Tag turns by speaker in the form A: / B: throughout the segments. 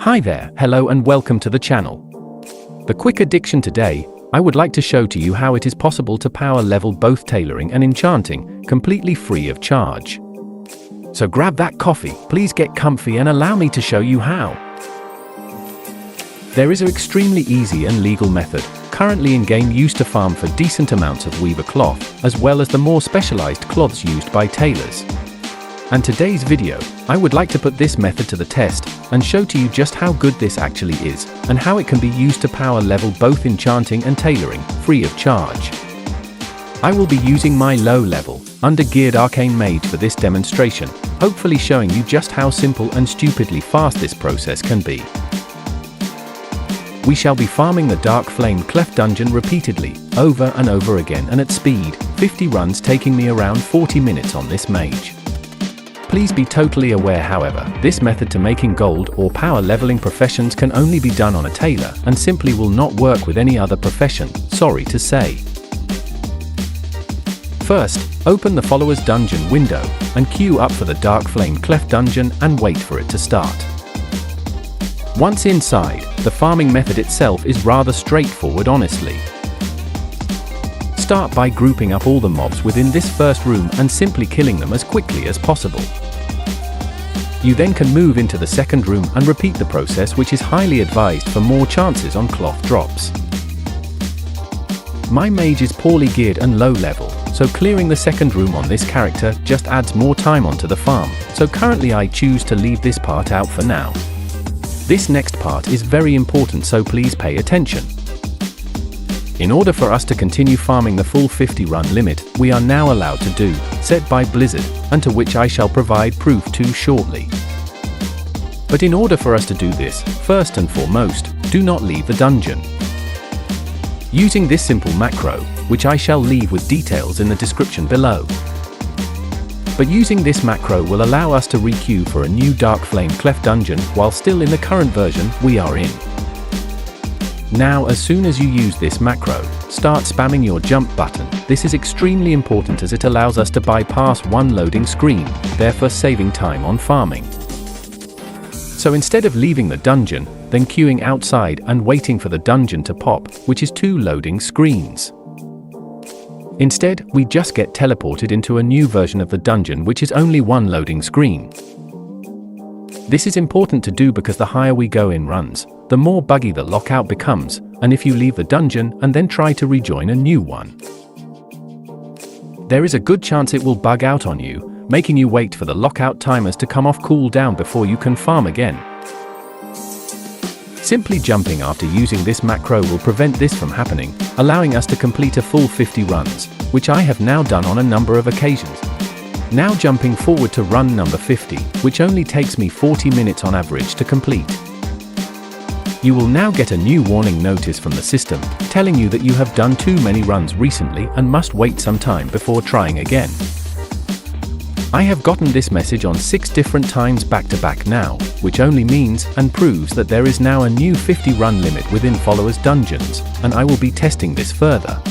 A: Hi there, hello and welcome to the channel. The quick addiction today, I would like to show to you how it is possible to power level both Tailoring and Enchanting, completely free of charge. So grab that coffee, please get comfy and allow me to show you how. There is an extremely easy and legal method, currently in game used to farm for decent amounts of weaver cloth, as well as the more specialized cloths used by tailors. And today's video, I would like to put this method to the test, and show to you just how good this actually is, and how it can be used to power level both Enchanting and Tailoring, free of charge. I will be using my low-level, under-geared arcane mage for this demonstration, hopefully showing you just how simple and stupidly fast this process can be. We shall be farming the Dark Flame Cleft dungeon repeatedly, over and over again and at speed, 50 runs taking me around 40 minutes on this mage. Please be totally aware, however, this method to making gold or power leveling professions can only be done on a tailor and simply will not work with any other profession, sorry to say. First, open the Followers Dungeon window and queue up for the Dark Flame Cleft dungeon and wait for it to start. Once inside, the farming method itself is rather straightforward honestly. Start by grouping up all the mobs within this first room and simply killing them as quickly as possible. You then can move into the second room and repeat the process, which is highly advised for more chances on cloth drops. My mage is poorly geared and low level, so clearing the second room on this character just adds more time onto the farm, so currently I choose to leave this part out for now. This next part is very important, so please pay attention. In order for us to continue farming the full 50 run limit, we are now allowed to do, set by Blizzard, and to which I shall provide proof to shortly. But in order for us to do this, first and foremost, do not leave the dungeon. Using this simple macro, which I shall leave with details in the description below. But using this macro will allow us to requeue for a new Dark Flame Cleft dungeon while still in the current version we are in. Now, as soon as you use this macro, start spamming your jump button. This is extremely important as it allows us to bypass one loading screen, therefore saving time on farming. So instead of leaving the dungeon, then queuing outside and waiting for the dungeon to pop, which is 2 loading screens. Instead, we just get teleported into a new version of the dungeon which is only 1 loading screen. This is important to do because the higher we go in runs, the more buggy the lockout becomes, and if you leave the dungeon and then try to rejoin a new one, there is a good chance it will bug out on you, making you wait for the lockout timers to come off cooldown before you can farm again. Simply jumping after using this macro will prevent this from happening, allowing us to complete a full 50 runs, which I have now done on a number of occasions. Now jumping forward to run number 50, which only takes me 40 minutes on average to complete. You will now get a new warning notice from the system, telling you that you have done too many runs recently and must wait some time before trying again. I have gotten this message on 6 different times back to back now, which only means and proves that there is now a new 50 run limit within Followers Dungeons, and I will be testing this further.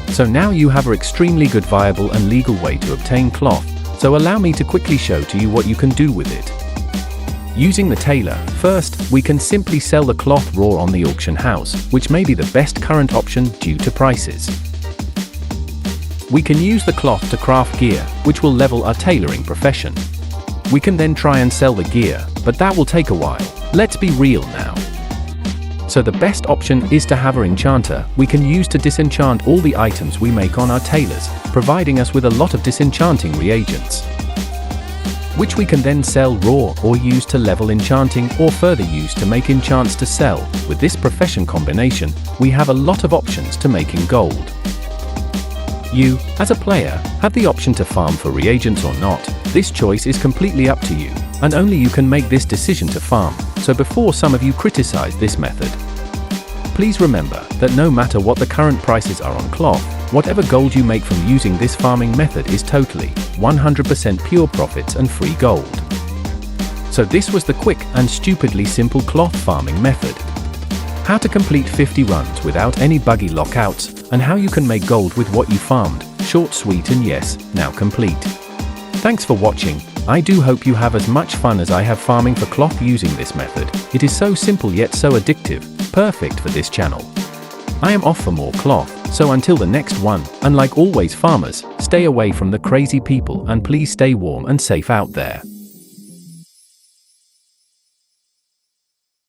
A: So now you have an extremely good, viable and legal way to obtain cloth, so allow me to quickly show to you what you can do with it. Using the tailor, first, we can simply sell the cloth raw on the auction house, which may be the best current option due to prices. We can use the cloth to craft gear, which will level our tailoring profession. We can then try and sell the gear, but that will take a while. Let's be real now. So the best option is to have an enchanter we can use to disenchant all the items we make on our tailors, providing us with a lot of disenchanting reagents, which we can then sell raw or use to level enchanting or further use to make enchants to sell. With this profession combination, we have a lot of options to making gold. You, as a player, have the option to farm for reagents or not. This choice is completely up to you, and only you can make this decision to farm. So before some of you criticize this method, please remember that no matter what the current prices are on cloth, whatever gold you make from using this farming method is totally 100% pure profits and free gold. So this was the quick and stupidly simple cloth farming method. How to complete 50 runs without any buggy lockouts, and how you can make gold with what you farmed. Short, sweet and yes, now complete. Thanks for watching. I do hope you have as much fun as I have farming for cloth using this method. It is so simple yet so addictive, perfect for this channel. I am off for more cloth, so until the next one, and like always farmers, stay away from the crazy people and please stay warm and safe out there.